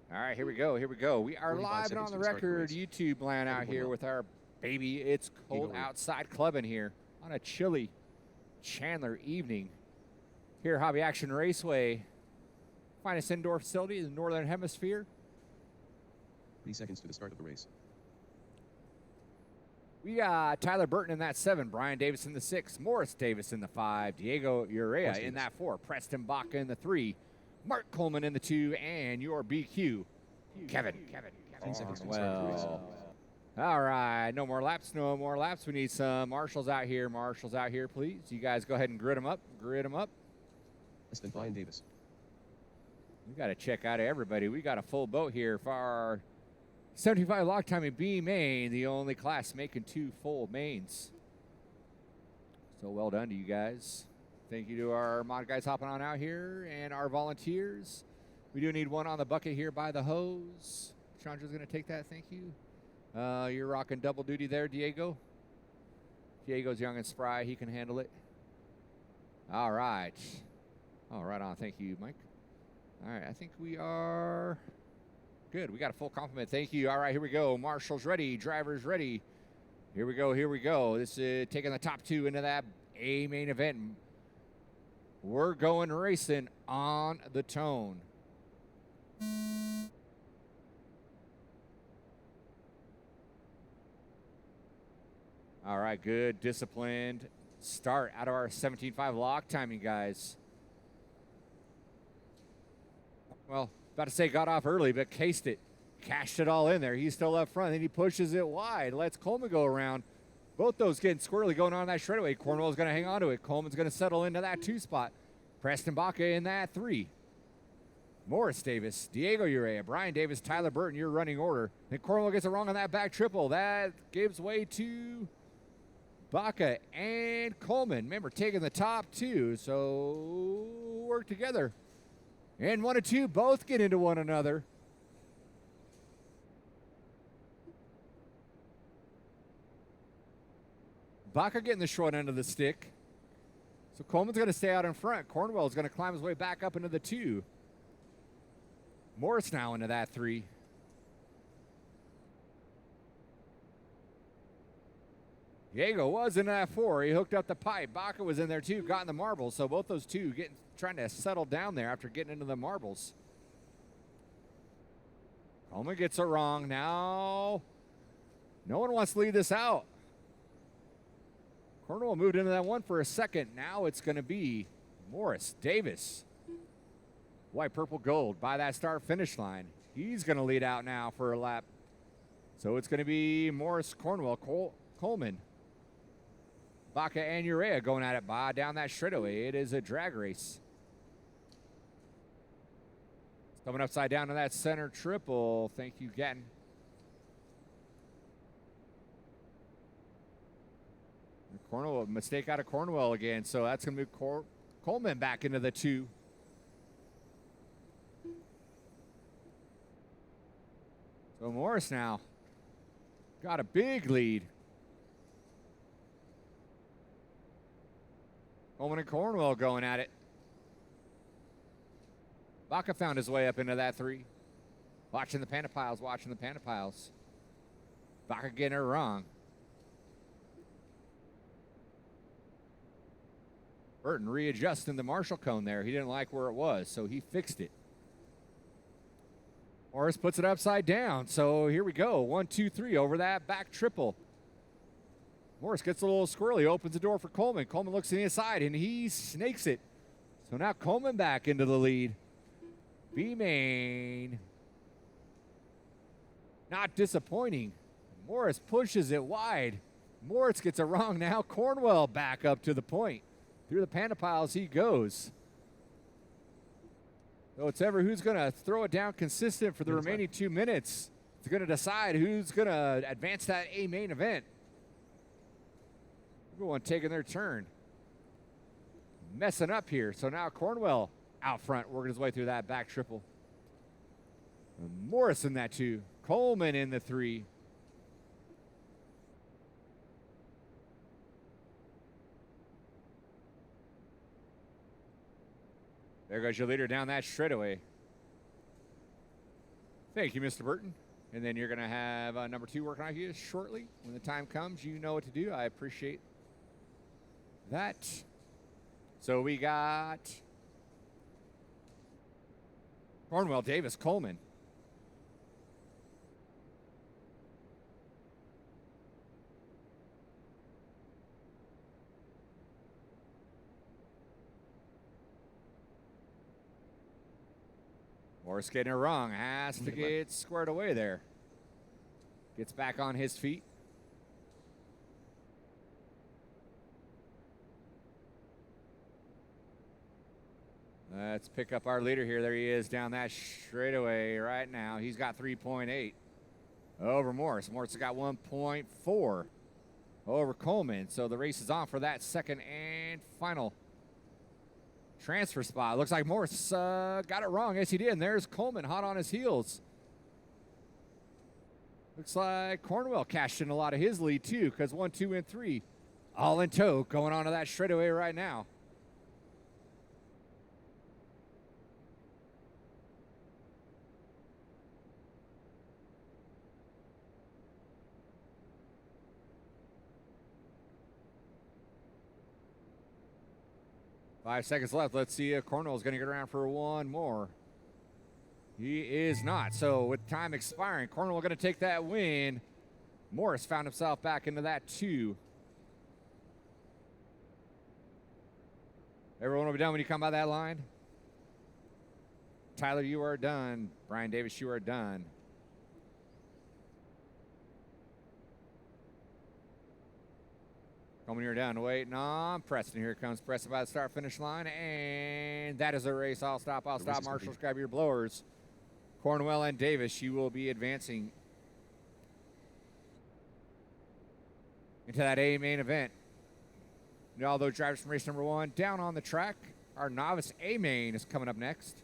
All right, here we go. Here we go. We are 45 live and seconds on the to the start of the record, race. YouTube land out Everyone here well. with our baby. It's cold Eagle outside clubbing here on a chilly Chandler evening. Here, Hobby Action Raceway, finest indoor facility in the Northern Hemisphere. 3 seconds to the start of the race. We got Tyler Burton in that 7, Brian Davis in the 6, Morris Davis in the 5, Diego Urea Morris in Davis. that 4, Preston Baca in the 3, Mark Coleman in the 2, and your BQ, Kevin. 10 seconds to the start of the race. All right, no more laps, no more laps. We need some marshals out here. Marshals out here, please. You guys go ahead and grid them up. Less than Brian Davis. We got to check out everybody. We got a full boat here for our 75 lock time in B main, the only class making 2 full mains. So well done to you guys. Thank you to our mod guys hopping on out here and our volunteers. We do need one on the bucket here by the hose. Chandra's going to take that. Thank you. You're rocking double duty there, Diego. Diego's young and spry. He can handle it. All right. Oh, right on. Thank you, Mike. All right. I think we are good. We got a full complement. Thank you. All right. Here we go. Marshals ready. Drivers ready. Here we go. This is taking the top 2 into that A main event. We're going racing on the tone. All right, good, disciplined start out of our 17.5 lock timing, guys. Well, about to say got off early, but cased it. Cashed it all in there. He's still up front. Then he pushes it wide. Lets Coleman go around. Both those getting squirrely going on that straightaway. Cornwell's going to hang on to it. Coleman's going to settle into that 2 spot. Preston Baca in that 3. Morris Davis, Diego Urea, Brian Davis, Tyler Burton, your running order. Then Cornwell gets it wrong on that back triple. That gives way to Baca and Coleman. Remember, taking the top 2, so work together. And 1 and 2 both get into one another. Baca getting the short end of the stick. So Coleman's going to stay out in front. Cornwell's going to climb his way back up into the 2. Morris now into that 3. Diego was in that 4. He hooked up the pipe. Baca was in there too, got in the marbles. So both those two trying to settle down there after getting into the marbles. Coleman gets it wrong. Now, no one wants to leave this out. Cornwell moved into that 1 for a second. Now it's going to be Morris Davis. White, purple, gold by that start finish line. He's going to lead out now for a lap. So it's going to be Morris, Cornwell, Coleman, Baca, and Urea going at it down that straightaway. It is a drag race. Coming upside down to that center triple. Thank you, Gatton. Cornwell, mistake out of Cornwell again. So that's going to move Coleman back into the 2. So Morris now got a big lead. Coleman and Cornwell going at it. Baca found his way up into that 3. Watching the panda piles. Baca getting it wrong. Burton readjusting the Marshall cone there. He didn't like where it was, so he fixed it. Morris puts it upside down. So here we go. 1, 2, 3 over that back triple. Morris gets a little squirrely, opens the door for Coleman. Coleman looks to the inside, and he snakes it. So now Coleman back into the lead. B-Main. Not disappointing. Morris pushes it wide. Morris gets it wrong now. Cornwell back up to the point. Through the panda piles he goes. So it's ever who's going to throw it down consistent for the remaining 2 minutes. It's going to decide who's going to advance that A main event. Everyone taking their turn. Messing up here. So now Cornwell out front, working his way through that back triple. And Morris in that 2. Coleman in the 3. There goes your leader down that straightaway. Thank you, Mr. Burton. And then you're going to have number 2 working on you shortly. When the time comes, you know what to do. I appreciate that. So we got Cornwell, Davis, Coleman. Morris getting it wrong. Has to get squared away there. Gets back on his feet. Let's pick up our leader here. There he is down that straightaway right now. He's got 3.8 over Morris. Morris has got 1.4 over Coleman. So the race is on for that second and final transfer spot. Looks like Morris got it wrong. Yes, he did. And there's Coleman hot on his heels. Looks like Cornwell cashed in a lot of his lead, too, because 1, 2, and 3 all in tow going on to that straightaway right now. Five seconds left. Let's see if Cornwell's going to get around for one more. He is not. So with time expiring, Cornwell going to take that win. Morris found himself back into that 2. Everyone will be done when you come by that line. Tyler, you are done. Brian Davis, you are done. Coming here down, waiting on Preston. Here comes Preston by the start-finish line, and that is a race. I'll stop. Marshals, grab your blowers. Cornwell and Davis, you will be advancing into that A main event. Now, all those drivers from race number 1 down on the track. Our novice A main is coming up next.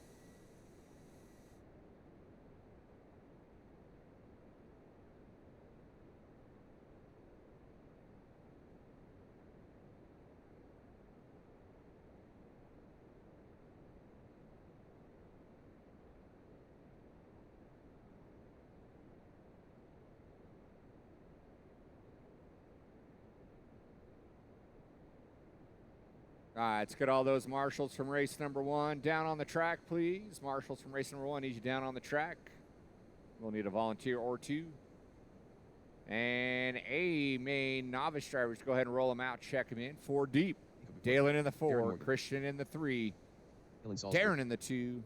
All right, let's get all those marshals from race number 1 down on the track, please. Marshals from race number 1 need you down on the track. We'll need a volunteer or 2. And A main novice drivers, go ahead and roll them out, check them in. 4 deep. Dalen in the 4, Christian in the 3, Darren in the 2,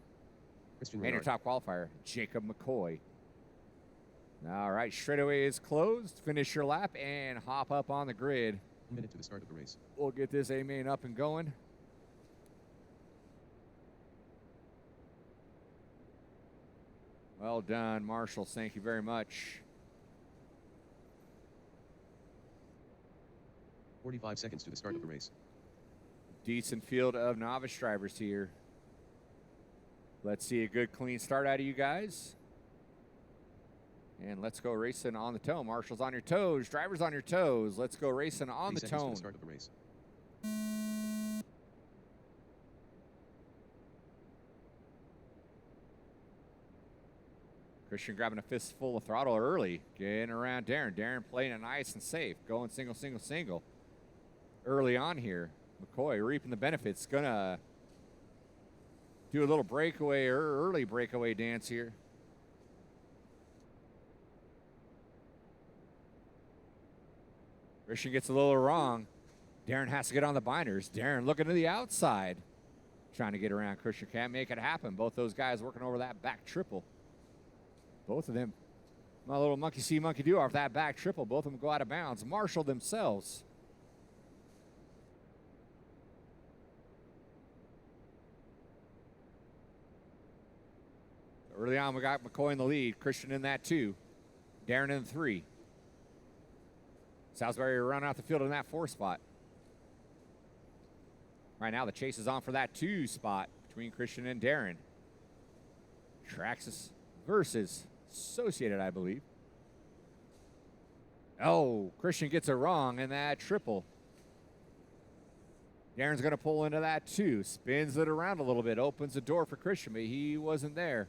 and your top qualifier, Jacob McCoy. All right, straightaway is closed. Finish your lap and hop up on the grid. 1 minute to the start of the race. We'll get this A main up and going. Well done, marshals. Thank you very much. 45 seconds to the start of the race. Decent field of novice drivers here. Let's see a good, clean start out of you guys. And let's go racing on the toe. Marshals on your toes. Drivers on your toes. Let's go racing on the tone. To the start of the race. Christian grabbing a fistful of throttle early. Getting around Darren. Darren playing it nice and safe. Going single, single, single. Early on here. McCoy reaping the benefits. Gonna do a little breakaway or early breakaway dance here. Christian gets a little wrong. Darren has to get on the binders. Darren looking to the outside. Trying to get around. Christian can't make it happen. Both those guys working over that back triple. Both of them. My little monkey see, monkey do off that back triple. Both of them go out of bounds. Marshal themselves. Early on, we got McCoy in the lead. Christian in that 2. Darren in the 3. Salisbury run out the field in that 4 spot. Right now, the chase is on for that 2 spot between Christian and Darren. Traxxas versus Associated, I believe. Oh, Christian gets it wrong in that triple. Darren's going to pull into that 2. Spins it around a little bit. Opens the door for Christian, but he wasn't there.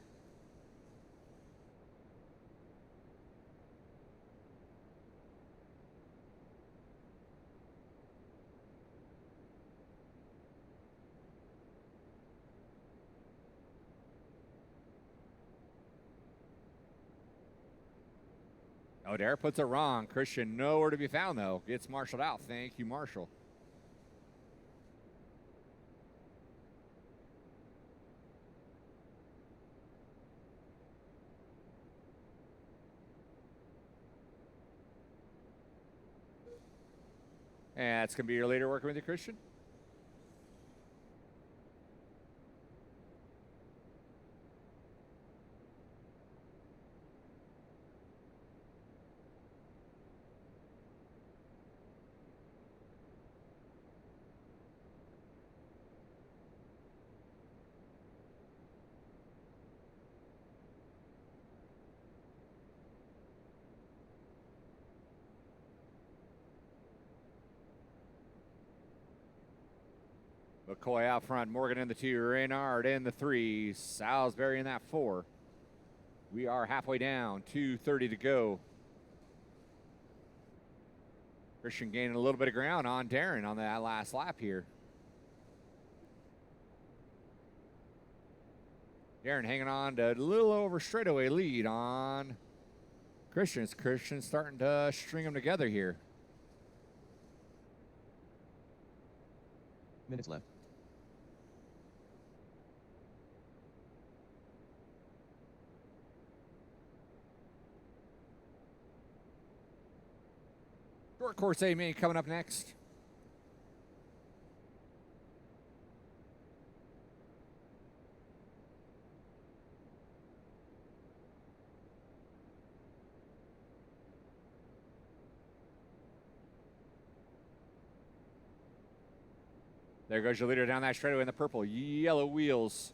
Oh, Derek puts it wrong. Christian nowhere to be found, though. Gets marshaled out. Thank you, Marshall. And that's going to be your leader working with you, Christian. McCoy out front, Morgan in the 2, Reynard in the 3, Salisbury in that 4. We are halfway down, 2:30 to go. Christian gaining a little bit of ground on Darren on that last lap here. Darren hanging on to a little over straightaway lead on Christian. Christian starting to string them together here. Minutes left. Short course A main coming up next. There goes your leader down that straightaway in the purple, yellow wheels.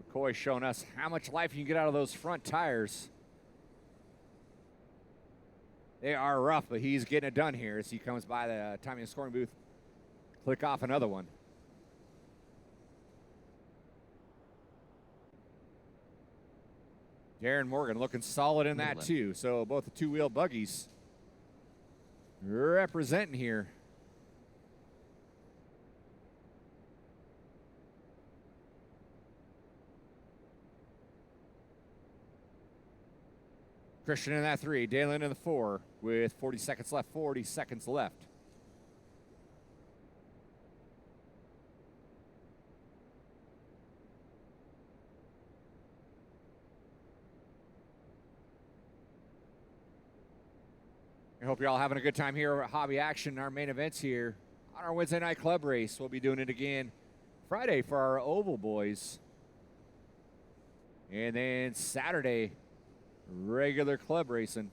McCoy showing us how much life you can get out of those front tires. They are rough, but he's getting it done here as he comes by the timing and scoring booth. Click off another one. Darren Morgan looking solid in that too. So both the two-wheel buggies representing here. Christian in that 3, Dalen in the 4 with 40 seconds left, 40 seconds left. I hope you're all having a good time here at Hobby Action, our main events here on our Wednesday night club race. We'll be doing it again Friday for our Oval boys. And then Saturday, regular club racing.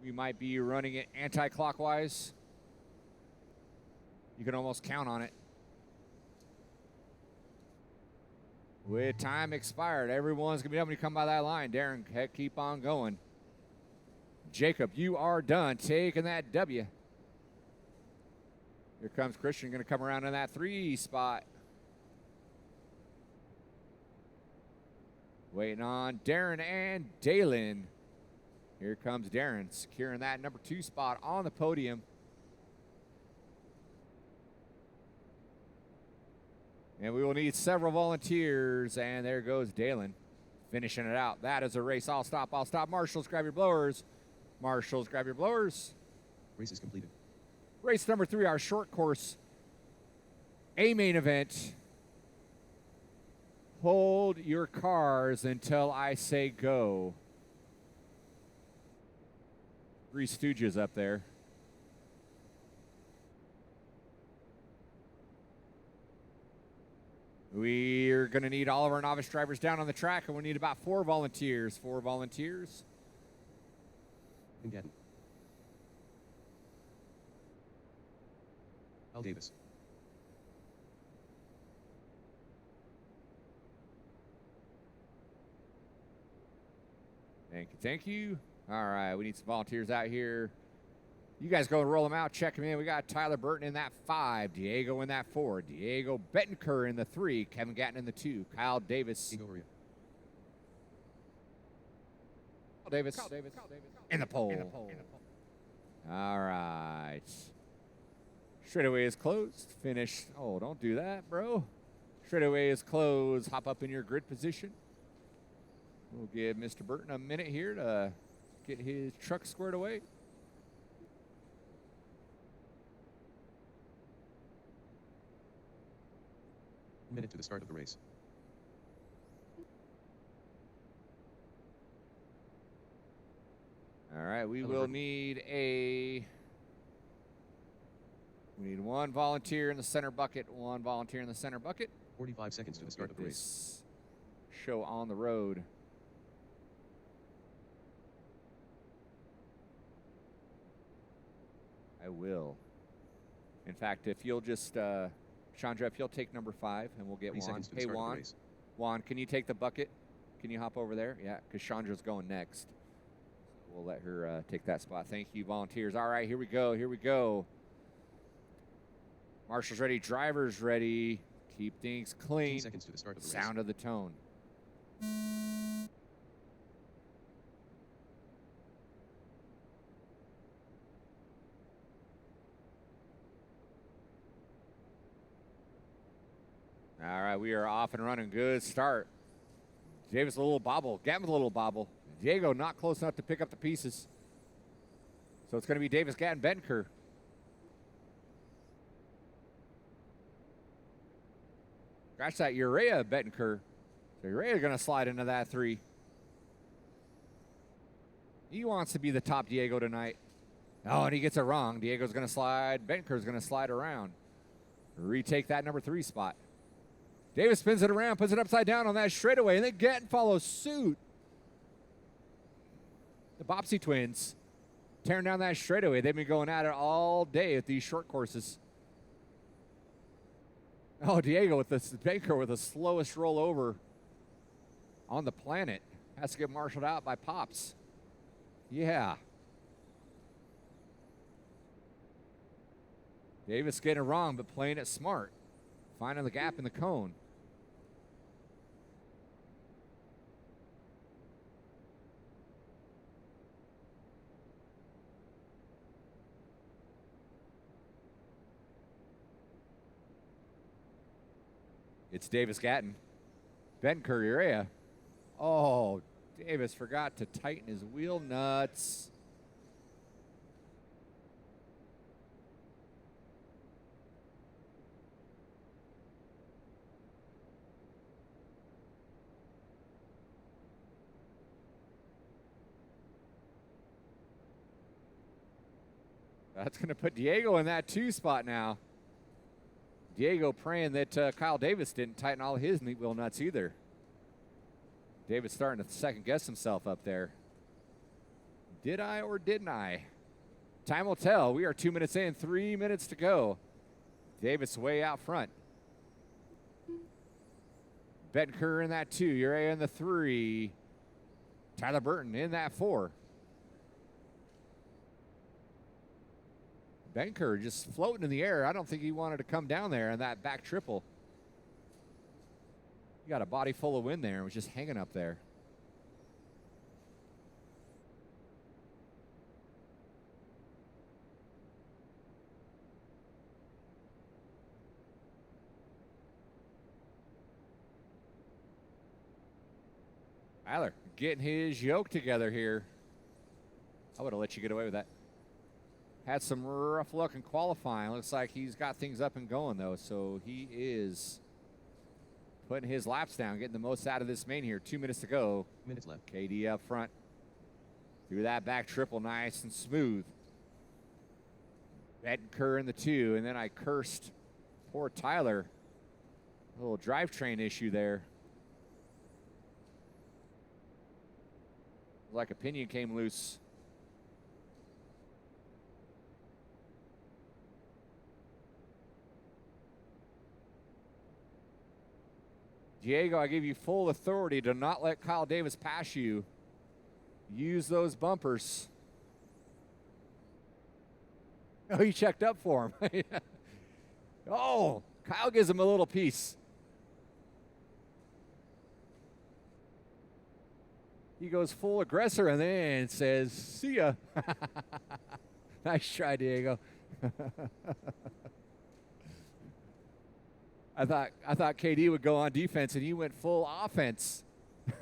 We might be running it anti-clockwise. You can almost count on it. With time expired, everyone's going to be able to come by that line. Darren, heck, keep on going. Jacob, you are done taking that W. Here comes Christian, going to come around in that 3 spot. Waiting on Darren and Dalen. Here comes Darren, securing that number 2 spot on the podium. And we will need several volunteers. And there goes Dalen, finishing it out. That is a race. I'll stop. Marshals, grab your blowers. Marshals, grab your blowers. Race is completed. Race number 3, our short course A main event. Hold your cars until I say go. 3 Stooges up there. We're going to need all of our novice drivers down on the track, and we need about 4 volunteers. 4 volunteers. Pingatton. Al Davis. Thank you. All right, we need some volunteers out here. You guys go and roll them out, check them in. We got Tyler Burton in that 5, Diego in that 4, Diego Bettenker in the 3, Kevin Gatton in the 2, Kyle Davis. Kyle Davis in the pole. All right. Straightaway is closed. Finish. Oh, don't do that, bro. Straightaway is closed. Hop up in your grid position. We'll give Mr. Burton a minute here to get his truck squared away. Minute to the start of the race. All right, we Hello, will Burton. need one volunteer in the center bucket, one volunteer in the center bucket. 45 seconds to the start of the race. This show on the road. I will. In fact, if you'll just, Chandra, if you'll take number 5 and we'll get 3 Juan. seconds to the Hey, start of the Juan. race. Juan, can you take the bucket? Can you hop over there? Yeah, because Chandra's going next. We'll let her take that spot. Thank you, volunteers. All right, here we go. Here we go. Marshall's ready. Driver's ready. Keep things 15 clean. seconds to the start of the Sound race. of the tone. All right, we are off and running. Good start. Davis a little bobble. Gavin with a little bobble. Diego not close enough to pick up the pieces. So it's going to be Davis, Gatton, Benker. Scratch that Urea, Bettenker. So Urea going to slide into that 3. He wants to be the top Diego tonight. Oh, and he gets it wrong. Diego's going to slide. Bettenker's going to slide around. Retake that number 3 spot. Davis spins it around, puts it upside down on that straightaway, and then Gatton follows suit. The Bopsy twins tearing down that straightaway. They've been going at it all day at these short courses. Oh, Diego with this Baker with the slowest rollover on the planet. Has to get marshaled out by Pops. Yeah. Davis getting it wrong, but playing it smart. Finding the gap in the cone. It's Davis Gatton. Ben Urea. Oh, Davis forgot to tighten his wheel nuts. That's going to put Diego in that 2 spot now. Diego praying that Kyle Davis didn't tighten all his neat wheel nuts either. Davis starting to second guess himself up there. Did I or didn't I? Time will tell. We are 2 minutes in, 3 minutes to go. Davis way out front. Bettenker in that 2. Urea in the 3. Tyler Burton in that 4. Benker just floating in the air. I don't think he wanted to come down there in that back triple. He got a body full of wind there and was just hanging up there. Tyler getting his yoke together here. I would have let you get away with that. Had some rough luck in qualifying. Looks like he's got things up and going, though. So he is putting his laps down, getting the most out of this main here. 2 minutes to go. Minutes left. KD up front. Through that back triple, nice and smooth. Bettenker in the 2, and then I cursed poor Tyler. A little drivetrain issue there. Like a pinion came loose. Diego, I give you full authority to not let Kyle Davis pass you. Use those bumpers. Oh, he checked up for him. Oh, Kyle gives him a little piece. He goes full aggressor and then says, see ya. Nice try, Diego. I thought KD would go on defense, and he went full offense.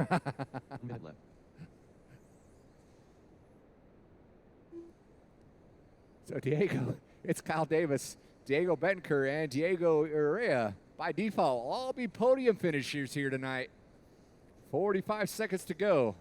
1 minute left. So Diego, it's Kyle Davis, Diego Betancourt, and Diego Urrea by default all be podium finishers here tonight. 45 seconds to go.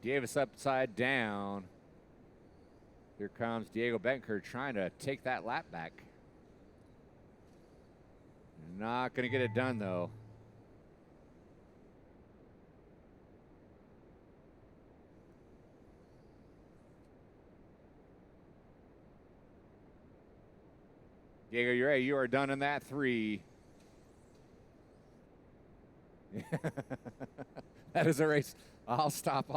Davis upside down. Here comes Diego Betancourt trying to take that lap back. Not going to get it done, though. Diego Urrea, you are done in that 3. That is a race. I'll stop.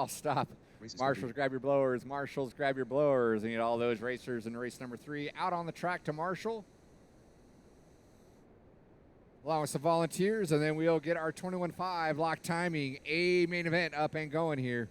Marshals, grab your blowers. Marshals, grab your blowers. And you get all those racers in race number 3 out on the track to Marshall, along with some volunteers. And then we'll get our 21.5 lock timing A main event up and going here.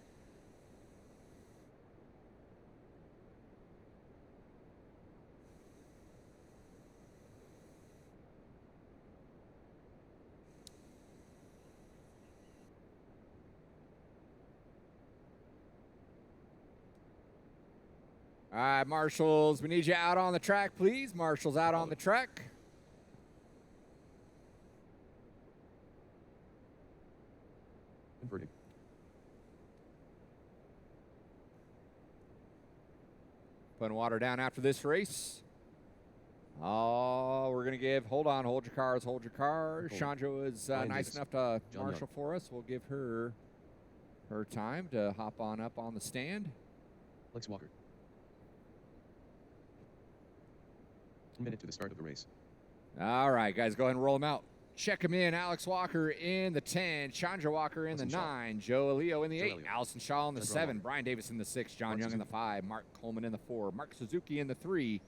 All right, Marshals, we need you out on the track, please. Marshals out on the track. Converting. Putting water down after this race. Oh, we're going to give, hold your cars. Chandra was nice enough to marshal for us. We'll give her time to hop on up on the stand. Lex Walker. 1 minute to the start of the race. All right, guys, go ahead and roll them out. Check him in. Alex Walker in the 10. Chandra Walker in the 9. Joe Leo in the 8. Allison Shaw in the 7. Brian Davis in the 6. John Young in the 5. Mark Coleman in the 4. Mark Suzuki in the 3.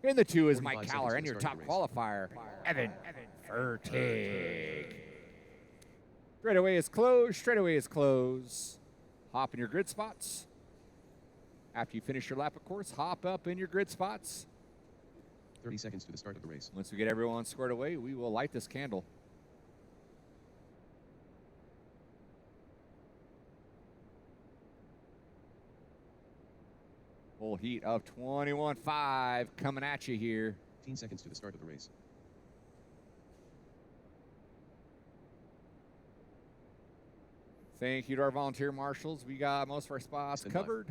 In the 2 is Mike Caller, and your top qualifier, Evan Fertig. Straightaway is closed. Hop in your grid spots. After you finish your lap, of course, hop up in your grid spots. 30 seconds to the start of the race. Once we get everyone squared away, we will light this candle. Full heat of 21.5 coming at you here. 15 seconds to the start of the race. Thank you to our volunteer marshals. We got most of our spots covered.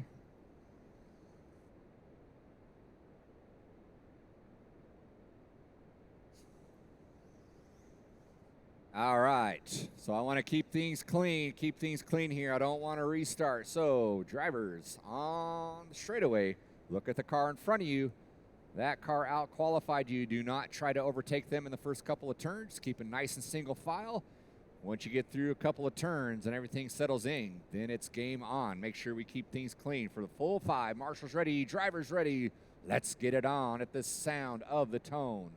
All right, so I want to keep things clean here. I don't want to restart. So drivers on the straightaway, look at the car in front of you. That car out-qualified you. Do not try to overtake them in the first couple of turns. Keep it nice and single file. Once you get through a couple of turns and everything settles in, then it's game on. Make sure we keep things clean for the full 5. Marshals ready, drivers ready. Let's get it on at the sound of the tone.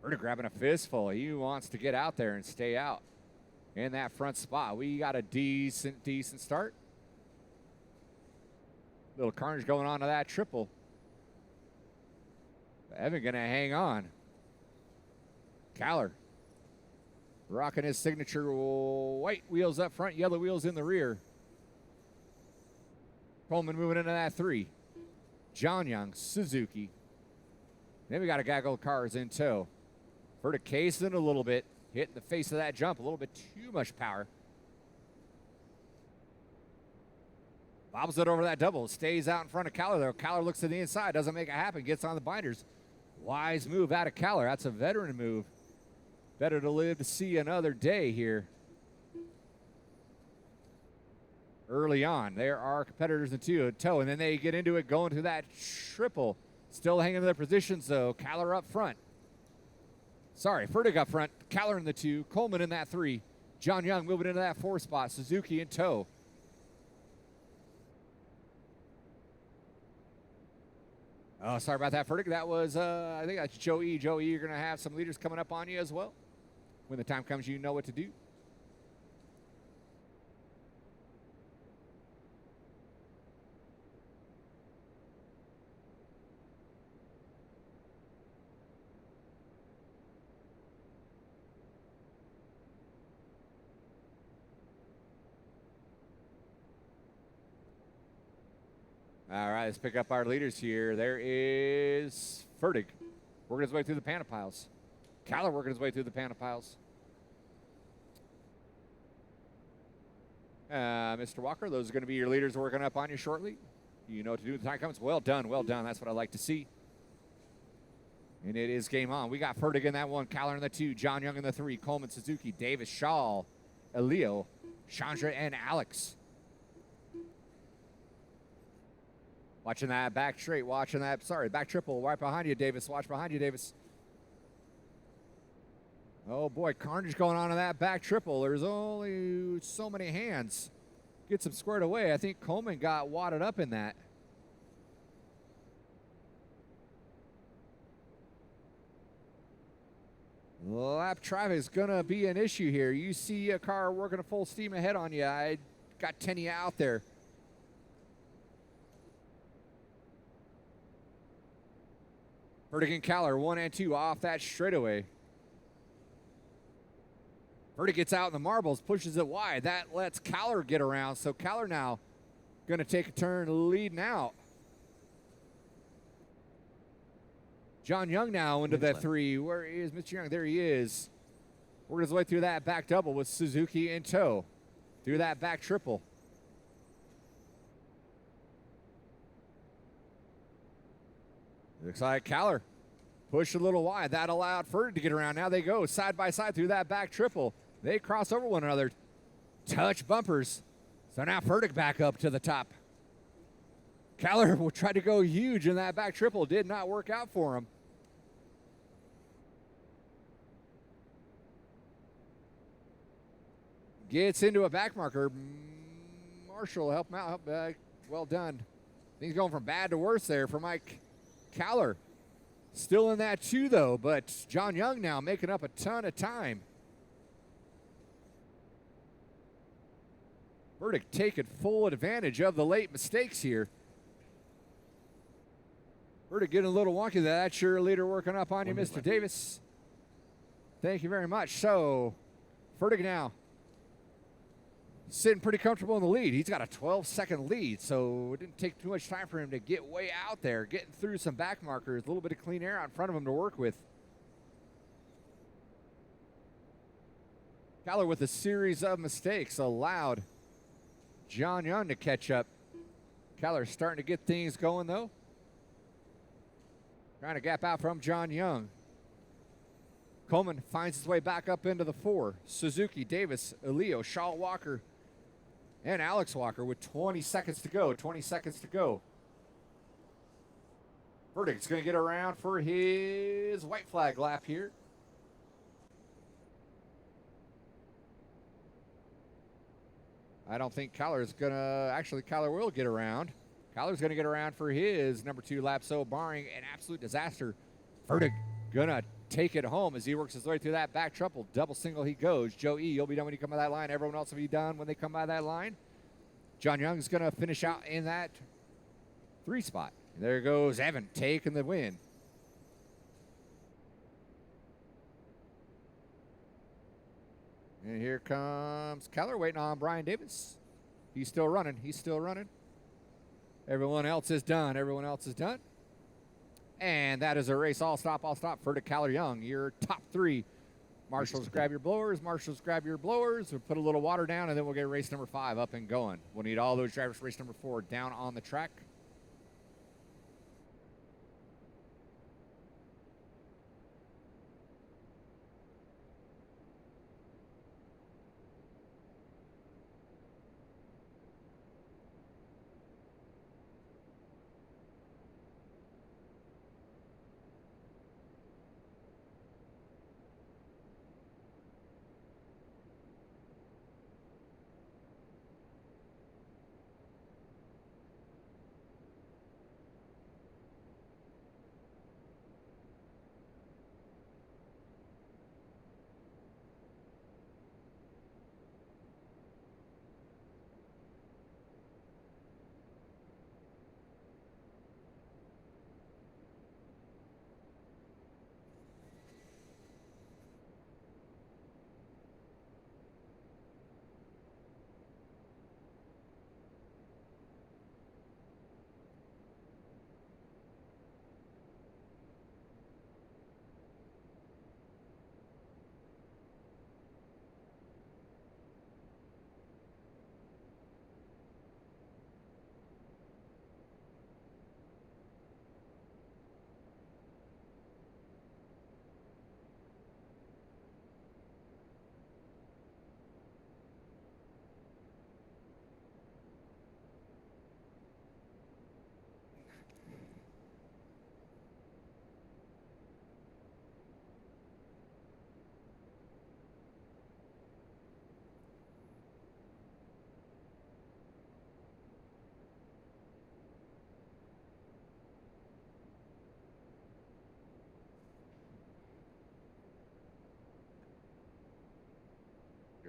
We're grabbing a fistful. He wants to get out there and stay out in that front spot. We got a decent start. Little carnage going on to that triple. Evan going to hang on. Caller rocking his signature white wheels up front, yellow wheels in the rear. Coleman moving into that 3. John Young, Suzuki. Then we got a gaggle of cars in tow. Vertic casing a little bit, hitting the face of that jump, a little bit too much power. Bobbles it over that double, stays out in front of Caller though. Caller looks to the inside, doesn't make it happen, gets on the binders. Wise move out of Caller. That's a veteran move. Better to live to see another day here. early on. There are competitors in tow, and then they get into it going to that triple. Still hanging in their positions, though. Kaller up front. Sorry, Fertig up front. Kaller in the 2. Coleman in that 3. John Young moving into that 4 spot. Suzuki in tow. Oh, sorry about that, Fertig. That was, I think that's Joe E. Joe E, you're going to have some leaders coming up on you as well. When the time comes, you know what to do. All right, let's pick up our leaders here. There is Fertig working his way through the panic piles. Kaller working his way through the panic piles. Mr. Walker, those are going to be your leaders working up on you shortly. You know what to do when the time comes. Well done, well done. That's what I like to see. And it is game on. We got Fertig in that 1, Kaller in the 2, John Young in the 3, Coleman, Suzuki, Davis, Shaw, Elio, Chandra, and Alex. Watching that back straight, back triple right behind you, Davis. Watch behind you, Davis. Oh, boy, carnage going on in that back triple. There's only so many hands. Gets him squared away. I think Coleman got wadded up in that. Lap traffic is going to be an issue here. You see a car working a full steam ahead on you. I got 10 of you out there. Fertig and Kaller, 1 and 2 off that straightaway. Fertig gets out in the marbles, pushes it wide. That lets Kaller get around. So Kaller now going to take a turn leading out. John Young now into that 3. Where is Mr. Young? There he is. Working his way through that back double with Suzuki in tow. Through that back triple. Looks like Kaller pushed a little wide. That allowed Fertig to get around. Now they go side by side through that back triple. They cross over one another. Touch bumpers. So now Fertig back up to the top. Kaller will try to go huge in that back triple. Did not work out for him. Gets into a back marker. Marshall, help him out. Well done. Things going from bad to worse there for Mike Kaller. Still in that 2, though, but John Young now making up a ton of time. Fertig taking full advantage of the late mistakes here. Fertig getting a little wonky there. That's your leader working up on you, Mr. Davis. Thank you very much. So, Fertig now sitting pretty comfortable in the lead. He's got a 12-second lead, so it didn't take too much time for him to get way out there, getting through some back markers, a little bit of clean air out in front of him to work with. Kaller with a series of mistakes allowed John Young to catch up. Kaller starting to get things going, though. Trying to gap out from John Young. Coleman finds his way back up into the 4. Suzuki, Davis, Elio, Shaw Walker, and Alex Walker with 20 seconds to go. 20 seconds to go. Fertig's going to get around for his white flag lap here. I don't think Kaller's going to... Actually, Kaller will get around. Kaller's going to get around for his number 2 lap. So, barring an absolute disaster, Fertig going to take it home as he works his way through that back triple. Double single he goes. Joe E., you'll be done when you come by that line. Everyone else will be done when they come by that line. John Young's going to finish out in that 3 spot. And there goes Evan taking the win. And here comes Kaller waiting on Brian Davis. He's still running. He's still running. Everyone else is done. Everyone else is done. And that is a race. All stop for the Kaller Young. Your top 3. Marshals, grab your blowers. Marshals, grab your blowers. We'll put a little water down, and then we'll get race number 5 up and going. We'll need all those drivers for race number 4 down on the track.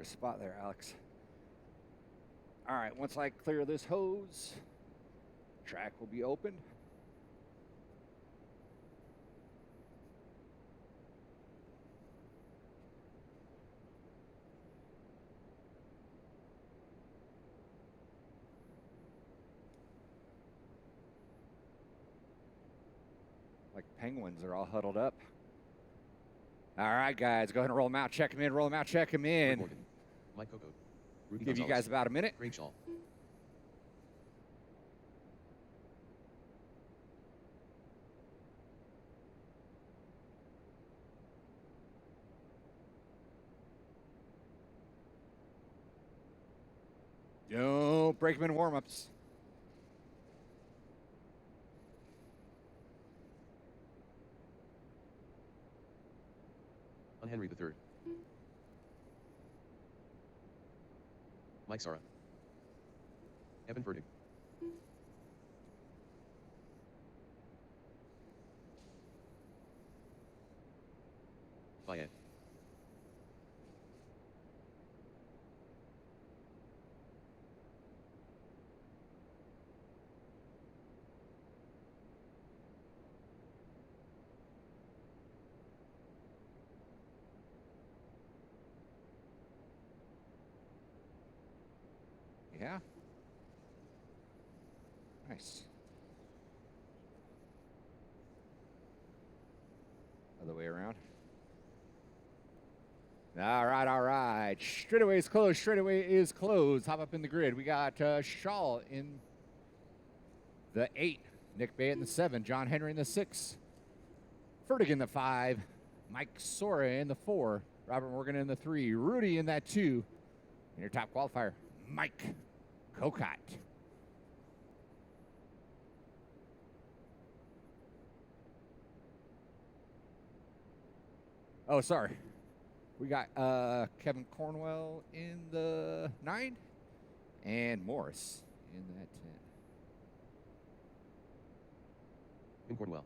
your spot there, Alex. All right, once I clear this hose, track will be opened. Like penguins, they're all huddled up. All right, guys, go ahead and roll them out, check them in, roll them out, check them in. Morgan, Mike Coco, Rudy Give you Gonzalez, guys about a minute. Craig Shaw. Don't break them in warm-ups. On Henry III. Mike Sara. Evan Ferdig. Fayette. Yeah. Nice. Other way around. All right, all right. Straightaway is closed. Straightaway is closed. Hop up in the grid. We got Shaw in the 8. Nick Bay in the 7. John Henry in the 6. Fertig in the 5. Mike Sora in the 4. Robert Morgan in the 3. Rudy in that 2. And your top qualifier, Mike Kokot. Oh, sorry. We got Kevin Cornwell in the 9 and Morris in that 10. In Cornwell.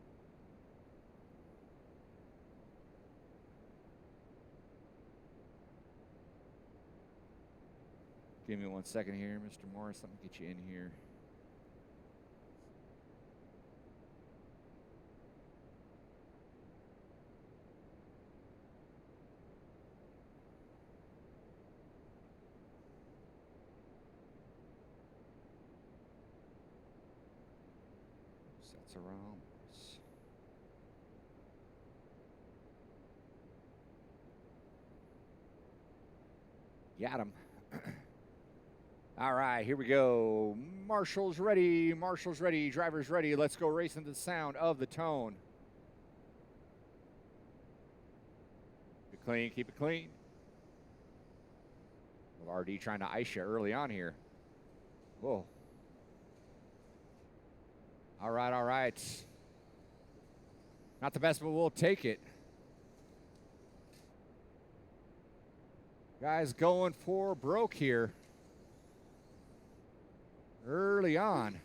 Give me 1 second here, Mr. Morris. Let me get you in here. Sets around. Got him. All right, here we go. Marshall's ready. Marshall's ready. Driver's ready. Let's go racing to the sound of the tone. Keep it clean. Keep it clean. RD trying to ice you early on here. Whoa. All right, all right. Not the best, but we'll take it. Guys going for broke here. Early on.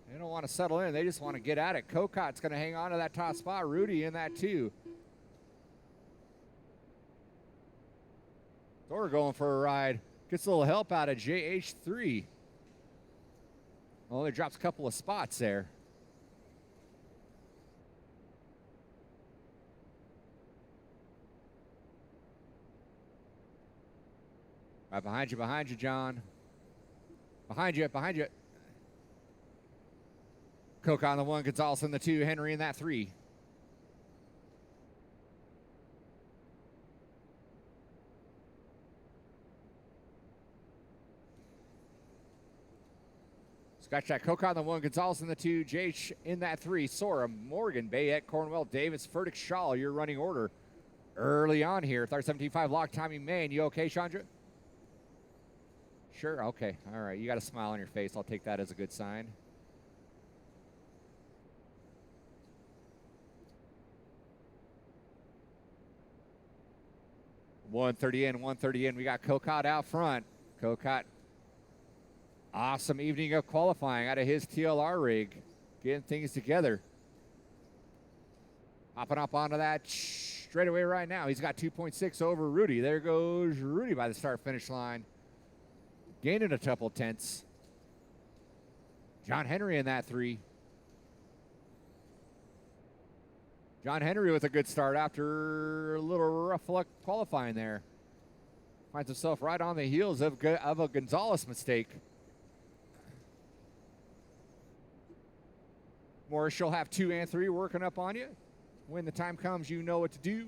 They don't want to settle in. They just want to get at it. Kokot's going to hang on to that top spot. Rudy in that 2. Thor going for a ride. Gets a little help out of JH3. Only drops a couple of spots there. Right behind you, John. Behind you. Coke on the 1, Gonzalez in the 2, Henry in that 3. Scratch that. Coke on the 1, Gonzalez in the 2, JH in that 3, Sora, Morgan, Bayette, Cornwell, Davis, Fertig, Shaw, your running order early on here. 3:17.5 lock timing main. You okay, Chandra? Sure, okay. All right, you got a smile on your face. I'll take that as a good sign. $130 in. We got Kokot out front. Kokot, awesome evening of qualifying out of his TLR rig. Getting things together. Hopping up onto that straightaway right now. He's got 2.6 over Rudy. There goes Rudy by the start-finish line. Gaining a couple tenths. John Henry in that 3. John Henry with a good start after a little rough luck qualifying there. Finds himself right on the heels of a Gonzalez mistake. Morris, you'll have 2 and 3 working up on you. When the time comes, you know what to do.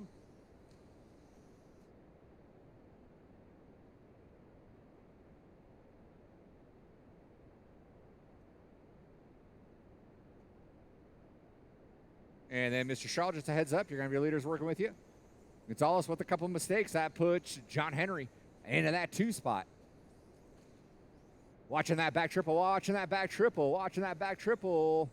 And then Mr. Shaw, just a heads up, you're going to be leaders working with you. Gonzalez with a couple of mistakes. That puts John Henry into that 2 spot. Watching that back triple, watching that back triple, watching that back triple.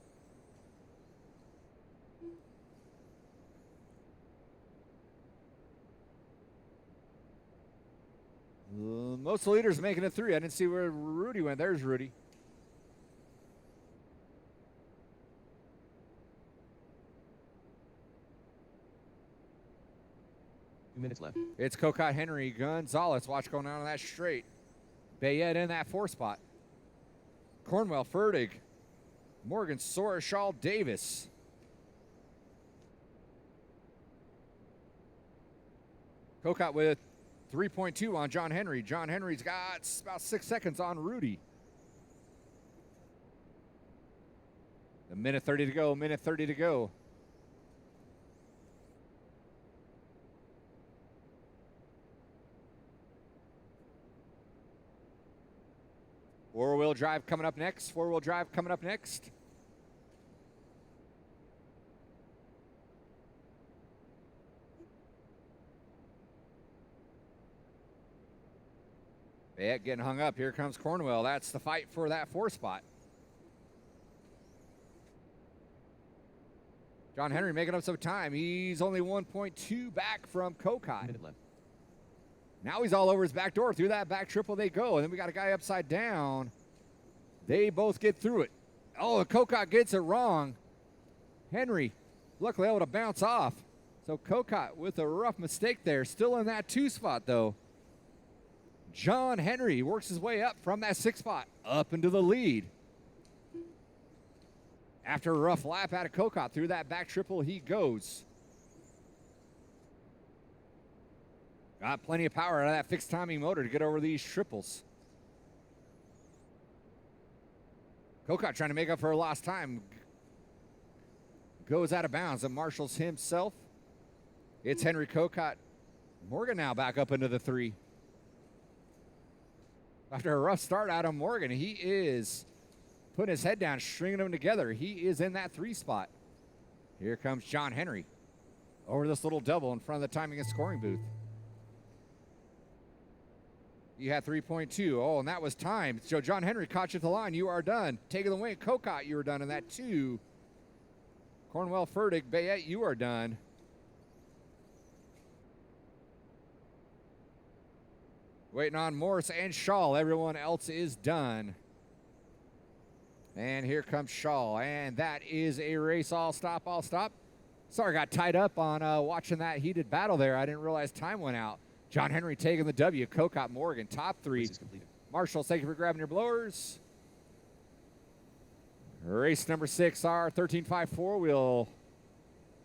Most of the leaders making it 3. I didn't see where Rudy went. There's Rudy. Minutes left. It's Kokot, Henry, Gonzalez. Watch going down on that straight. Bayette in that 4 spot. Cornwell, Fertig, Morgan, Sorashal, Davis. Kokot with 3.2 on John Henry. John Henry's got about 6 seconds on Rudy. A minute 30 to go, minute 30 to go. Four-wheel drive coming up next. Four-wheel drive coming up next. Yeah, getting hung up. Here comes Cornwell. That's the fight for that 4 spot. John Henry making up some time. He's only 1.2 back from Kokot. Minute left. Now he's all over his back door. Through that back triple they go. And then we got a guy upside down. They both get through it. Oh, Kokot gets it wrong. Henry, luckily able to bounce off. So Kokot with a rough mistake there. Still in that 2 spot, though. John Henry works his way up from that 6 spot up into the lead. After a rough lap out of Kokot, through that back triple he goes. Got plenty of power out of that fixed timing motor to get over these triples. Kokot trying to make up for lost time. Goes out of bounds and marshals himself. It's Henry Kokot. Morgan now back up into the 3. After a rough start out of Morgan, he is putting his head down, stringing them together. He is in that 3 spot. Here comes John Henry over this little double in front of the timing and scoring booth. You had 3.2. Oh, and that was timed. So John Henry caught you at the line. You are done. Taking the wing. Kokot, you are done in that 2. Cornwell, Fertig, Bayette, you are done. Waiting on Morris and Shaw. Everyone else is done. And here comes Shaw. And that is a race. All stop, all stop. Sorry, got tied up on watching that heated battle there. I didn't realize time went out. John Henry taking the W. Kokot, Morgan, top 3. Race is completed. Marshall, thank you for grabbing your blowers. Race number 6, our 13.5 4-wheel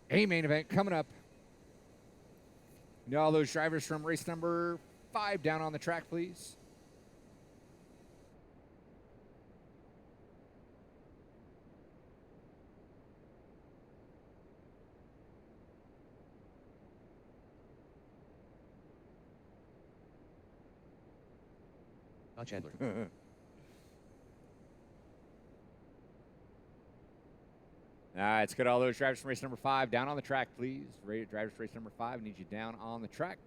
A main event coming up. You know all those drivers from race number 5 down on the track, please. Todd Chandler. All right, let's get all those drivers from race number 5 down on the track, please. Drivers from race number 5, need you down on the track.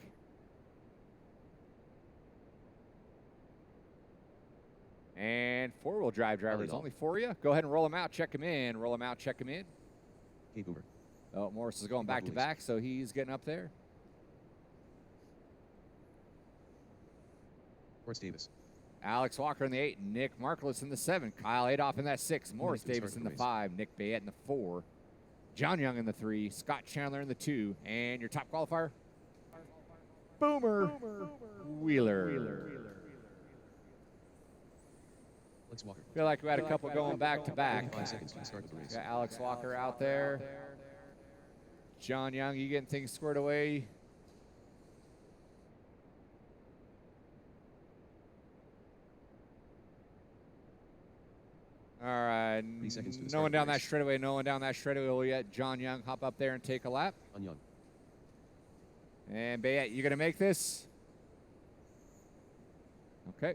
And 4-wheel drive drivers, only for you. Go ahead and roll them out, check them in. Roll them out, check them in. Kate Boomer. Oh, Morris is going back to back, so he's getting up there. Morris Davis. Alex Walker in the 8, Nick Marklis in the 7, Kyle Adolph in that 6, Morris Davis in the 5, Nick Bayette in the 4. John Young in the 3, Scott Chandler in the 2, and your top qualifier, Boomer Wheeler. Alex Walker. Feel like we had a couple going back to back. 5 seconds to the start of the race. Got Alex Walker out there. John Young, you getting things squared away? All right. 3 seconds to the No start one of the down that race. straightaway. No one down that straightaway yet. John Young, hop up there and take a lap. On Young. And Bayette, you going to make this? Okay.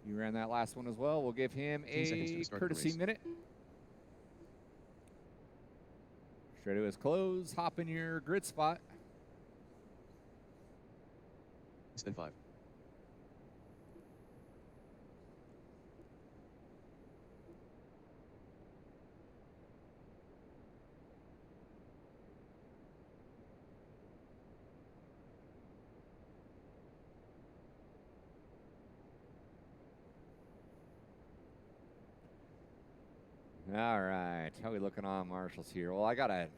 You ran that last one as well. We'll give him 15 seconds to a the start of the courtesy race. minute. Straightaway is closed. Hop in your grid spot. Less than 5. All right. How we looking on marshals here? Well, I got a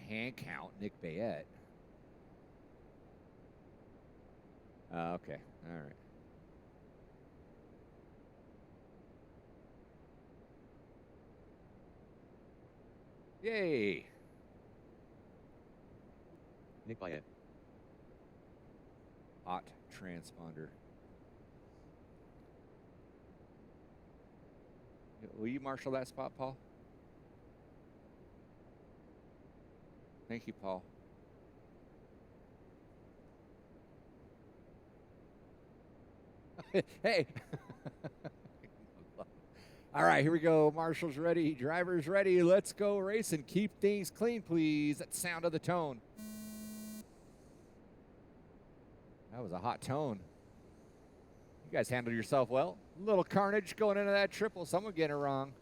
hand count Nick Bayette. Okay. All right. Yay. Nick Bayette. Hot transponder. Will you marshal that spot, Paul? Thank you, Paul. Hey. All right, here we go. Marshals ready. Drivers ready. Let's go racing. Keep things clean, please. That sound of the tone. That was a hot tone. You guys handled yourself well. Little carnage going into that triple. Someone getting it wrong.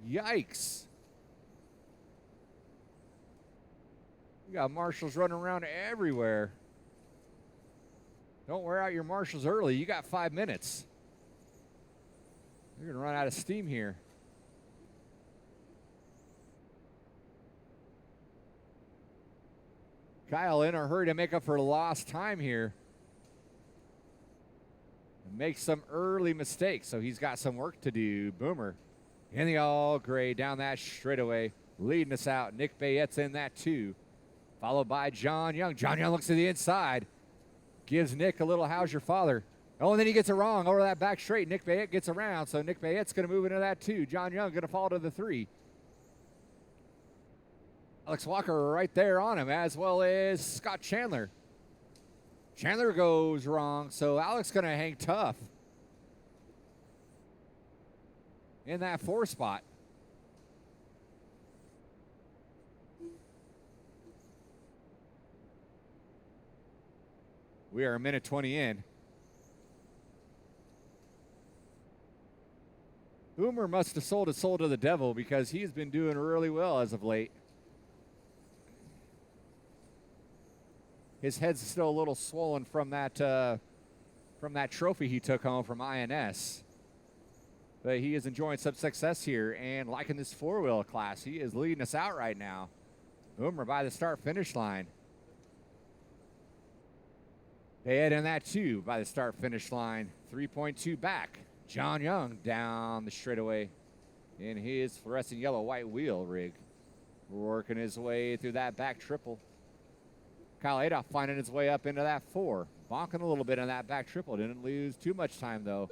Yikes. You got marshals running around everywhere. Don't wear out your marshals early. You got 5 minutes. You're going to run out of steam here. Kyle in a hurry to make up for lost time here. And make some early mistakes, so he's got some work to do. Boomer in the all gray down that straightaway, leading us out. Nick Bayette's in that 2, followed by John Young. John Young looks to the inside. Gives Nick a little how's your father. Oh, and then he gets it wrong over that back straight. Nick Bayette gets around, so Nick Bayette's going to move into that 2. John Young going to fall to the 3. Alex Walker right there on him, as well as Scott Chandler. Chandler goes wrong, so Alex going to hang tough in that 4 spot. We are a minute 20 in. Boomer must have sold his soul to the devil because he's been doing really well as of late. His head's still a little swollen from that trophy he took home from INS. But he is enjoying some success here and liking this 4-wheel class. He is leading us out right now. Boomer by the start-finish line. Bayette in that 2 by the start-finish line. 3.2 back. John Young down the straightaway in his fluorescent yellow-white wheel rig. Working his way through that back triple. Kyle Adolph finding his way up into that 4. Bonking a little bit on that back triple. Didn't lose too much time, though.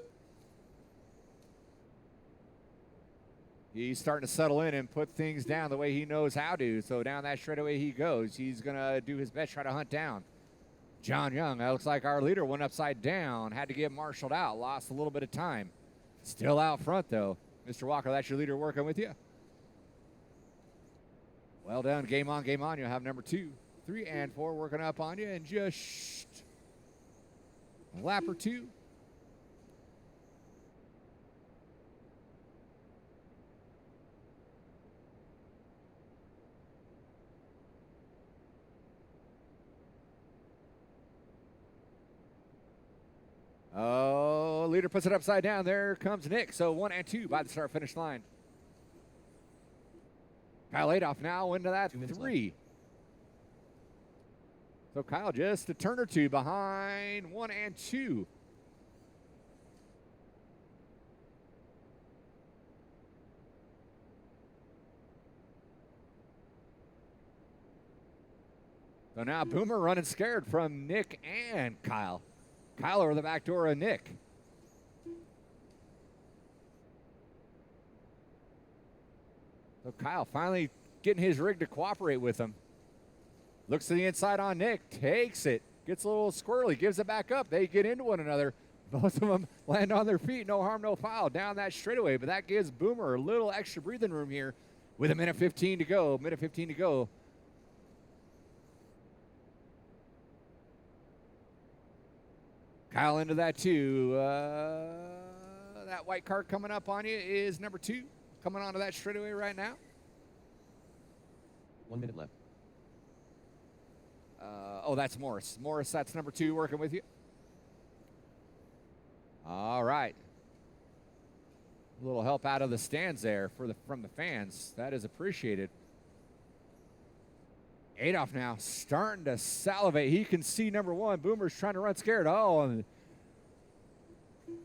He's starting to settle in and put things down the way he knows how to. So down that straightaway he goes. He's going to do his best, try to hunt down John Young. That looks like our leader went upside down. Had to get marshaled out. Lost a little bit of time. Still out front, though. Mr. Walker, that's your leader working with you. Well done. Game on, game on. You'll have number 2, 3, and 4 working up on you in just a lap or 2. Oh, leader puts it upside down. There comes Nick. So 1 and 2 by the start-finish line. Kyle Adolph now into that 3. So Kyle just a turn or two behind 1 and 2. So now Boomer running scared from Nick and Kyle. Kyle over the back door of Nick. So Kyle finally getting his rig to cooperate with him. Looks to the inside on Nick, takes it, gets a little squirrely, gives it back up. They get into one another. Both of them land on their feet, no harm, no foul, down that straightaway. But that gives Boomer a little extra breathing room here with a minute 15 to go. Minute 15 to go. Kyle into that too. That white car coming up on you is number 2. Coming onto that straightaway right now. 1 minute left. Oh, that's Morris. Morris, that's number 2 working with you. All right. A little help out of the stands there from the fans. That is appreciated. Adolph now starting to salivate. He can see number 1. Boomer's trying to run scared. Oh, and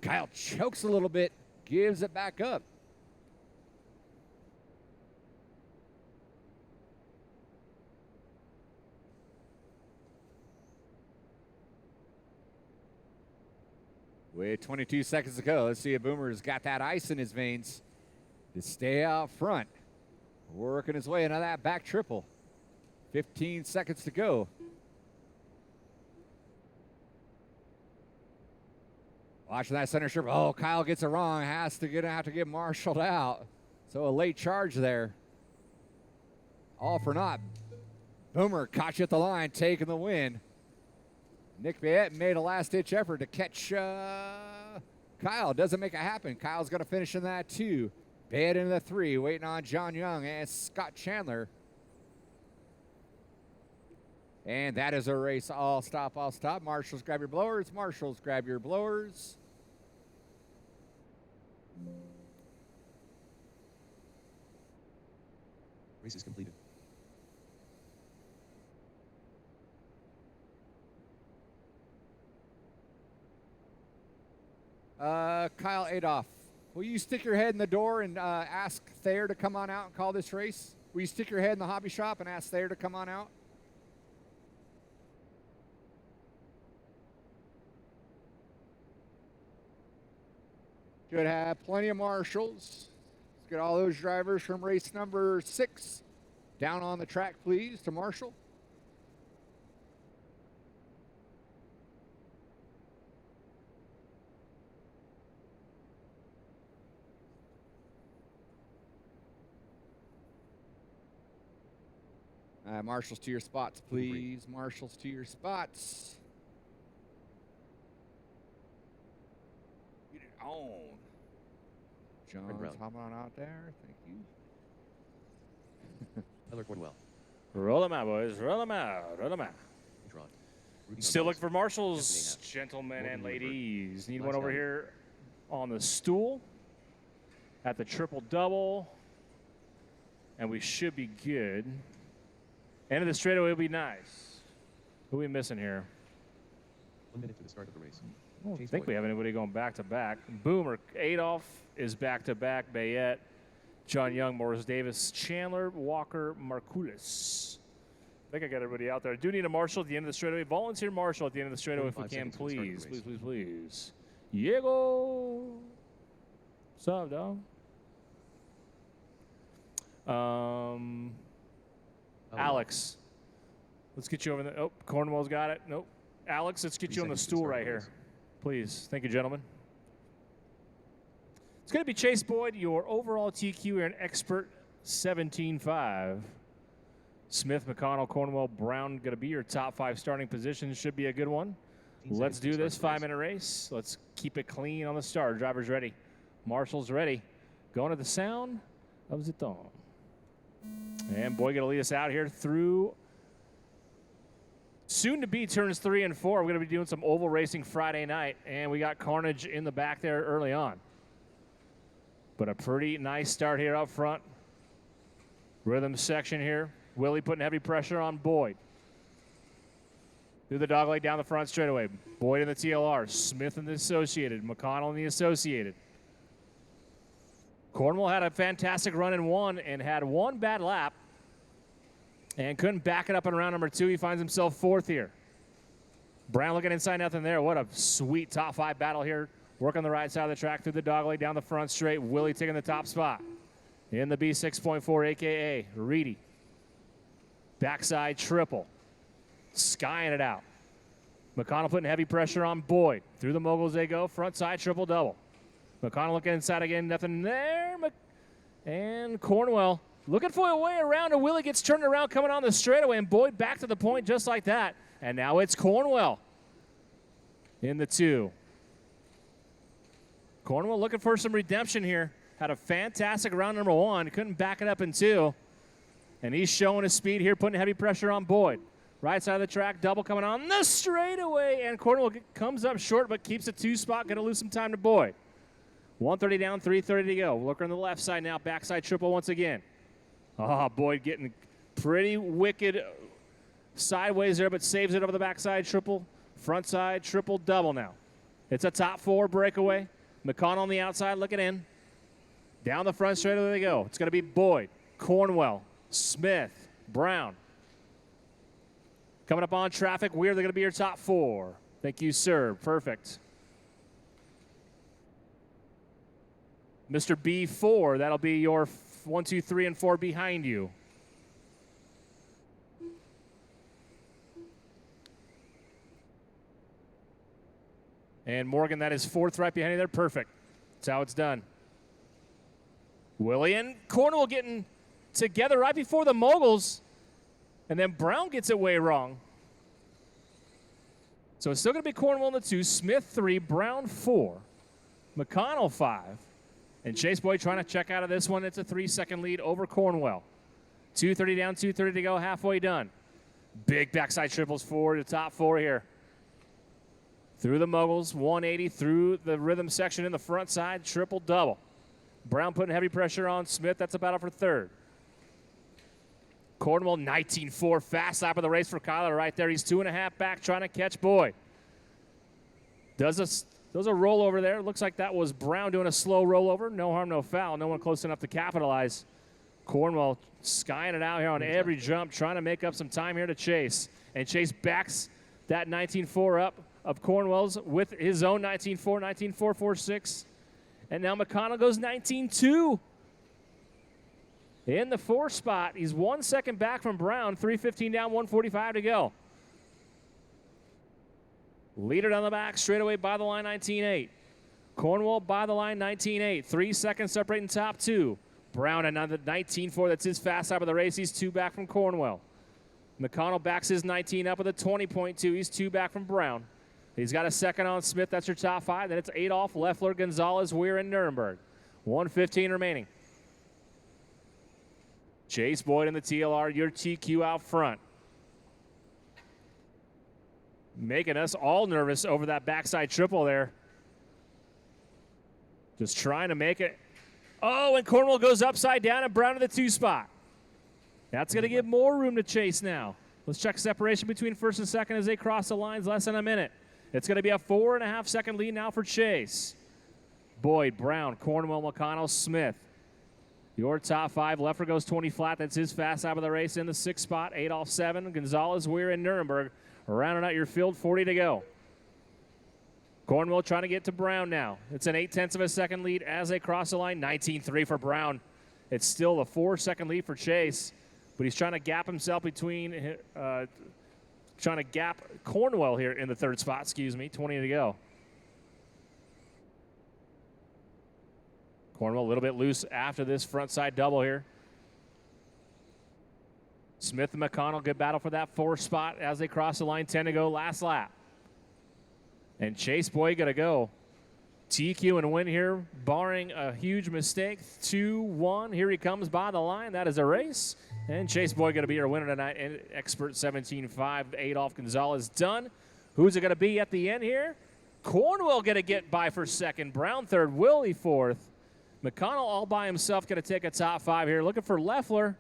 Kyle chokes a little bit, gives it back up. With 22 seconds to go, let's see if Boomer's got that ice in his veins to stay out front. Working his way into that back triple. 15 seconds to go. Watching that center strip. Oh, Kyle gets it wrong. Have to get marshaled out. So a late charge there. All for naught. Boomer caught you at the line, taking the win. Nick Bayette made a last-ditch effort to catch Kyle. Doesn't make it happen. Kyle's going to finish in that 2. Bayette into the 3, waiting on John Young and Scott Chandler. And that is a race. All stop, all stop. Marshals, grab your blowers. Marshals, grab your blowers. Race is completed. Kyle Adolph, will you stick your head in the door and ask Thayer to come on out and call this race? Will you stick your head in the hobby shop and ask Thayer to come on out? Should have plenty of marshals. Let's get all those drivers from race number 6 down on the track, please, to marshal. Marshals to your spots, please. Marshals to your spots. Get it on. John's hopping on out there. Thank you. Tyler Cornwell. Roll them out, boys. Roll them out. Roll them out. Drawn. Still looking for marshals, gentlemen and ladies. Need one over here on the stool at the triple-double. And we should be good. End of the straightaway will be nice. Who are we missing here? 1 minute to the start of the race. I don't think we have anybody going back-to-back. Boomer, Adolph is back-to-back. Bayette, John Young, Morris Davis, Chandler, Walker, Markulis. I think I got everybody out there. I do need a marshal at the end of the straightaway. Volunteer marshal at the end of the straightaway if we can, please. Please, please, please. Diego. What's up, dog? Alex, let's get you over there. Oh, Cornwell's got it. Nope. Alex, let's get you on the stool right here. Please. Thank you, gentlemen. It's going to be Chase Boyd, your overall TQ. You're an expert 17.5. Smith, McConnell, Cornwell, Brown going to be your top 5 starting positions. Should be a good one. Let's do this 5-minute race. Let's keep it clean on the start. Drivers ready. Marshals ready. Going to the sound of Ziton. And Boyd going to lead us out here through soon to be turns 3 and 4. We're going to be doing some oval racing Friday night, and we got Carnage in the back there early on. But a pretty nice start here up front. Rhythm section here. Willie putting heavy pressure on Boyd. Through the dogleg down the front straightaway. Boyd in the TLR. Smith in the Associated. McConnell in the Associated. Cornwall had a fantastic run in 1 and had 1 bad lap and couldn't back it up in round number 2. He finds himself 4th here. Brown looking inside, nothing there. What a sweet top 5 battle here. Working the right side of the track through the dogleg down the front straight. Willie taking the top spot in the B6.4, a.k.a. Reedy. Backside triple. Skying it out. McConnell putting heavy pressure on Boyd. Through the moguls they go. Front side triple double. McConnell looking inside again. Nothing there. And Cornwell looking for a way around. And Willie gets turned around coming on the straightaway. And Boyd back to the point just like that. And now it's Cornwell in the 2. Cornwell looking for some redemption here. Had a fantastic round number 1. Couldn't back it up in 2. And he's showing his speed here, putting heavy pressure on Boyd. Right side of the track, double coming on the straightaway. And Cornwell comes up short but keeps a 2 spot. Going to lose some time to Boyd. 130 down, 330 to go. Looking on the left side now, backside triple once again. Oh, Boyd getting pretty wicked sideways there, but saves it over the backside triple. Front side triple double now. It's a top 4 breakaway. McConnell on the outside looking in. Down the front straight, there they go. It's going to be Boyd, Cornwell, Smith, Brown. Coming up on traffic, Weir, they're going to be your top 4. Thank you, sir. Perfect. Mr. B4, that'll be your 1, 2, 3, and 4 behind you. And Morgan, that is 4th right behind you there. Perfect. That's how it's done. Willie and Cornwell getting together right before the moguls. And then Brown gets it way wrong. So it's still going to be Cornwell in the 2, Smith 3, Brown 4, McConnell 5. And Chase Boyd trying to check out of this one. It's a 3-second lead over Cornwell. 230 down, 230 to go, halfway done. Big backside triples forward to top 4 here. Through the moguls, 180 through the rhythm section in the front side, triple double. Brown putting heavy pressure on Smith. That's a battle for 3rd. Cornwell 19-4, fast lap of the race for Kyler right there. He's 2.5 back trying to catch Boyd. Does a rollover there. Looks like that was Brown doing a slow rollover. No harm, no foul. No one close enough to capitalize. Cornwell skying it out here on every jump, trying to make up some time here to Chase. And Chase backs that 19-4 up of Cornwell's with his own 19-4, 19-4-4-6. And now McConnell goes 19-2. In the 4 spot, he's 1 second back from Brown, 3:15 down, 1:45 to go. Leader down the back, straightaway by the line, 19-8. Cornwell by the line, 19-8. 3 seconds separating top 2. Brown another 19-4, that's his fast lap of the race. He's 2 back from Cornwell. McConnell backs his 19 up with a 20.2. He's 2 back from Brown. He's got a second on Smith. That's your top 5. Then it's Adolph, Leffler, Gonzalez, Weir, and Nuremberg. 1:15 remaining. Chase Boyd in the TLR, your TQ out front. Making us all nervous over that backside triple there. Just trying to make it. Oh, and Cornwell goes upside down and Brown in the 2 spot. That's going to give more room to Chase now. Let's check separation between 1st and 2nd as they cross the lines, less than a minute. It's going to be a 4.5 second lead now for Chase. Boyd, Brown, Cornwell, McConnell, Smith. Your top 5. Leffler goes 20 flat. That's his fast lap of the race in the 6th spot. Adolph 7. Gonzalez, Weir, and Nuremberg. Rounding out your field, 40 to go. Cornwell trying to get to Brown now. It's an 0.8 of a second lead as they cross the line. 19-3 for Brown. It's still a 4-second lead for Chase, but he's trying to gap himself between, trying to gap Cornwell here in the 3rd spot, 20 to go. Cornwell a little bit loose after this front side double here. Smith and McConnell, good battle for that 4th spot as they cross the line. 10 to go, last lap. And Chase Boyd going to go TQ and win here, barring a huge mistake. 2-1. Here he comes by the line. That is a race. And Chase Boy going to be our winner tonight. And Expert 17-5, Adolf Gonzalez done. Who's it going to be at the end here? Cornwell going to get by for second. Brown third. Willie fourth. McConnell all by himself going to take a top 5 here. Looking for Leffler.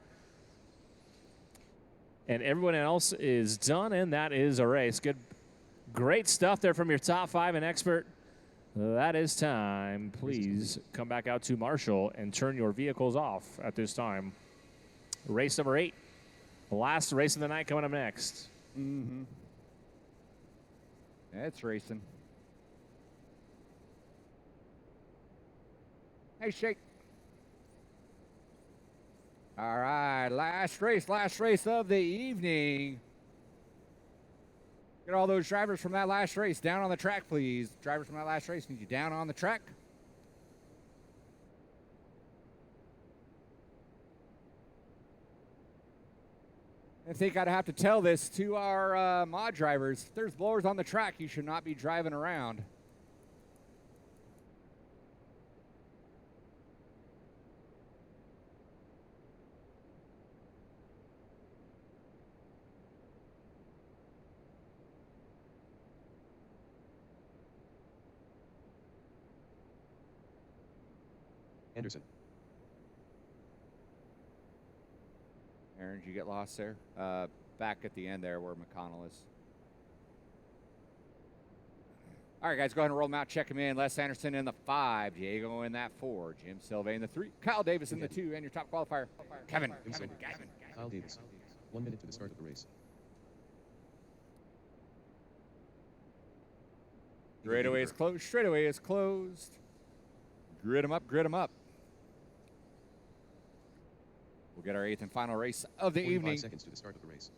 And everyone else is done, and that is a race. Good, great stuff there from your top 5 and Expert. That is time. Please come back out to Marshall and turn your vehicles off at this time. Race number 8. The last race of the night coming up next. Mm-hmm. That's racing. Hey, Shake. All right, last race of the evening. Get all those drivers from that last race down on the track, please. Drivers from that last race, need you down on the track. I think I'd have to tell this to our mod drivers. If there's blowers on the track, you should not be driving around. Anderson. Aaron, did you get lost there? Back at the end there where McConnell is. All right, guys, go ahead and roll them out. Check them in. Les Anderson in the 5. Diego in that 4. Jim Silva in the 3. Kyle Davis in the 2. And your top qualifier, Kevin. Kyle Davis. 1 minute to the start of the race. Straightaway is closed. Straightaway is closed. Grid them up. Grid them up. We'll get our 8th and final race of the 45 evening. seconds to the start of the race.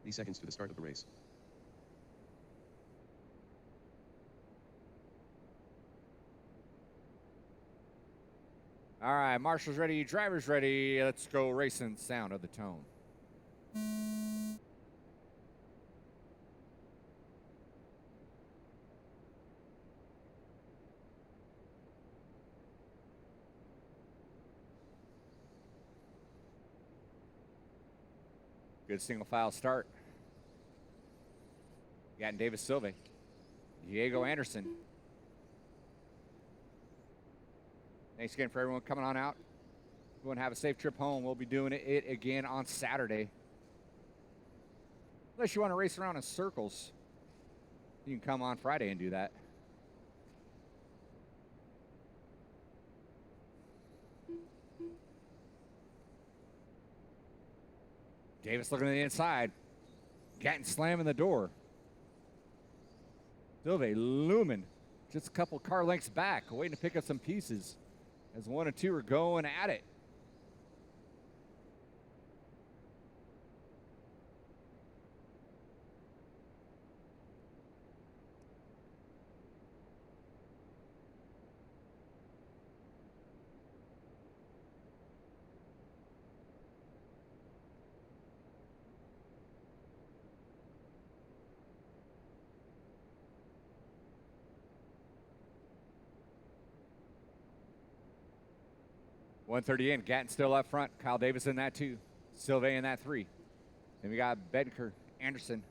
Seconds to the start of the race. All right, Marshall's ready, driver's ready. Let's go racing. Sound of the tone. Good single file start. Got Davis Silva, Diego Anderson. Thanks again for everyone coming on out. Everyone have a safe trip home. We'll be doing it again on Saturday. Unless you want to race around in circles, you can come on Friday and do that. Davis looking to the inside. Gatton slamming the door. Silva looming. Just a couple car lengths back, waiting to pick up some pieces as 1 and 2 are going at it. .130 in. Gatton still up front. Kyle Davis in that 2. Silva in that 3. Then we got Bedker, Anderson.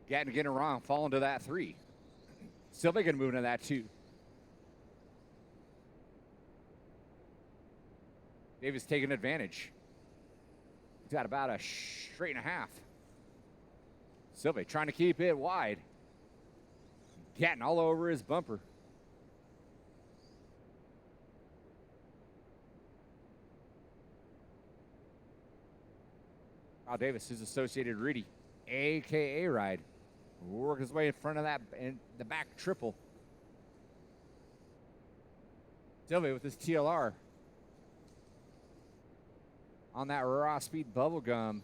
Gatton getting it wrong, falling to that 3. Silva going to move into that 2. Davis taking advantage. He's got about a straight and a half. Sylvie trying to keep it wide. Getting all over his bumper. Kyle Davis, his associated Rudy, a.k.a. Ride. Work his way in front of that in the back triple. Sylvie with his TLR. On that raw speed bubblegum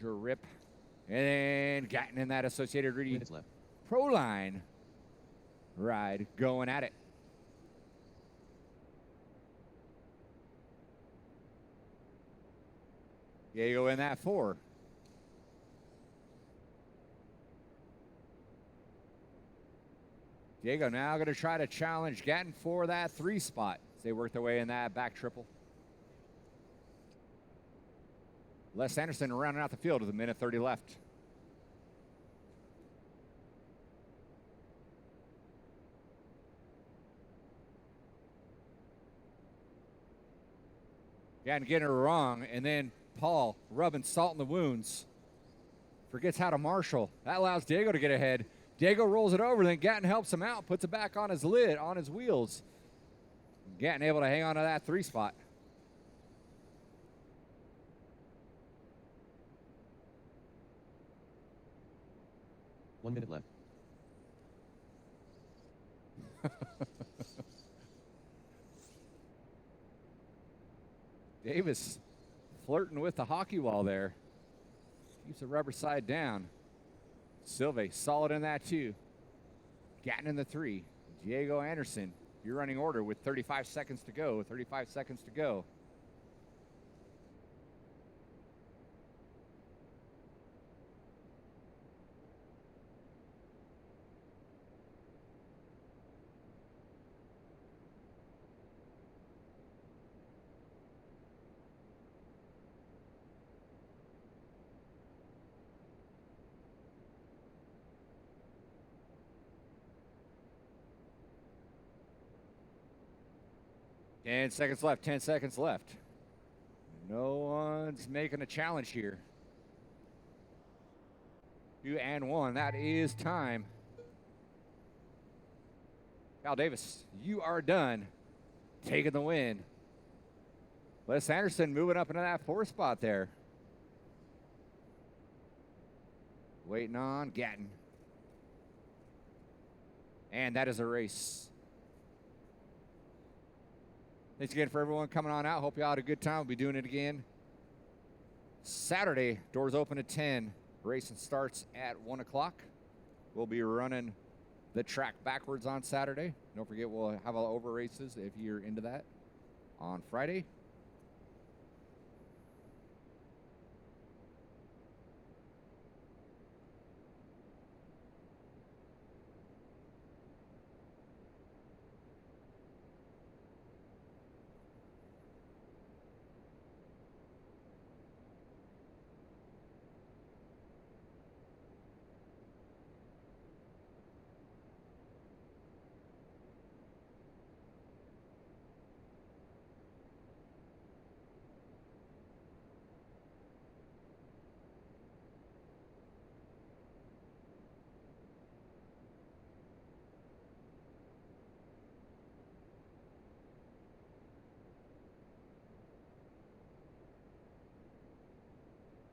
drip. And then Gatton in that associated Rudy Minutes left. Proline Ride going at it. Diego in that 4. Diego now going to try to challenge Gatton for that 3 spot as they work their way in that back triple. Les Anderson rounding out the field with 1:30 left. Gatton getting it wrong, and then Paul rubbing salt in the wounds. Forgets how to marshal. That allows Diego to get ahead. Diego rolls it over, then Gatton helps him out, puts it back on his lid, on his wheels. Gatton able to hang on to that 3 spot. One minute left. Davis flirting with the hockey wall there. Keeps the rubber side down. Silve solid in that 2. Gatton in the 3. Diego Anderson, your running order with 35 seconds to go. 35 seconds to go. Ten seconds left. 10 seconds left. No one's making a challenge here. 2 and 1. That is time. Kyle Davis, you are done. Taking the win. Les Anderson moving up into that 4 spot there. Waiting on Gatton. And that is a race. Thanks again for everyone coming on out. Hope you all had a good time. We'll be doing it again Saturday. Doors open at 10. Racing starts at 1 o'clock. We'll be running the track backwards on Saturday. Don't forget, we'll have all over races if you're into that on Friday.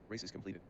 Race is completed.